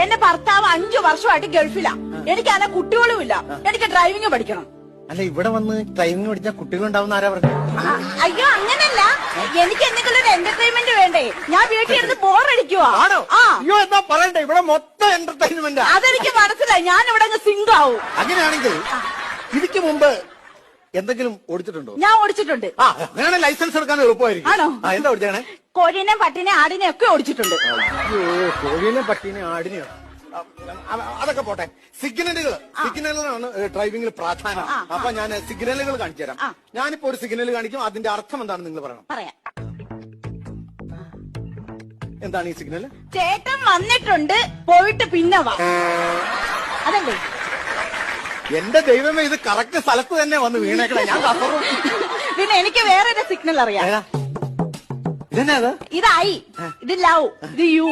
എന്റെ ഭർത്താവ് 5 വർഷമായിട്ട് ഗൾഫിലാ. എനിക്കാണെ കുട്ടികളും ഇല്ല. എനിക്ക് ഡ്രൈവിംഗ് പഠിക്കണം. അല്ല, ഇവിടെ വന്ന് ഡ്രൈവിംഗ് പഠിച്ചാൽ കുട്ടികളുണ്ടാവുന്ന ആരാ പറഞ്ഞു? അയ്യോ, അങ്ങനല്ല. എനിക്ക് എന്തെങ്കിലും ഒരു എന്റർടൈൻമെന്റ് വേണ്ടേ? ഞാൻ വീട്ടിൽ ഇരുന്ന് ബോറടിക്കുവാ. അയ്യോ, എന്താ പറയണ്ടേ, ഇവിടെ മൊത്തം എന്റർടൈൻമെന്റ്. അതെനിക്ക് മനസ്സിലായി. ഞാൻ ഇവിടെ അങ്ങ് സിങ്ക് ആവും. അങ്ങനെയാണെങ്കിൽ ഇതിക്ക് മുമ്പ് എന്തെങ്കിലും ഓടിച്ചിട്ടുണ്ടോ? ഞാൻ ഓടിച്ചിട്ടുണ്ട്. അങ്ങനെ ലൈസൻസ് എടുക്കാൻ എളുപ്പമായിരിക്കും. ആണോ? എന്താ ഓടിച്ചേ? കോഴീനെ, പട്ടിനെ, ആടിനെ ഒക്കെ ഓടിച്ചിട്ടുണ്ട്. അയ്യോ, കോഴീനെ, പട്ടീനെ, ആടിനെയോ? അതൊക്കെ പോട്ടെ. സിഗ്നലുകളാണ് ഡ്രൈവിംഗിൽ പ്രാധാന്യം. അപ്പൊ ഞാൻ സിഗ്നലുകൾ കാണിച്ചു തരാം. ഞാനിപ്പോ ഒരു സിഗ്നൽ കാണിക്കും. അതിന്റെ അർത്ഥം എന്താണെന്ന് നിങ്ങൾ പറയണം. പറയാം. എന്താണ് ഈ സിഗ്നൽ? ചേട്ടൻ വന്നിട്ടുണ്ട്, പോയിട്ട് പിന്നെ വാ. അതല്ലേ? എന്റെ ദൈവമേ, ഇത് കറക്റ്റ് സ്ഥലത്ത് തന്നെ വന്ന് വീണേക്കണേ. ഞാൻ പിന്നെ എനിക്ക് വേറെ ഒരു സിഗ്നൽ അറിയാം. ഇതെന്നാ? ഇത് ഐ, ഇത് ലവ്, ഇത് യു.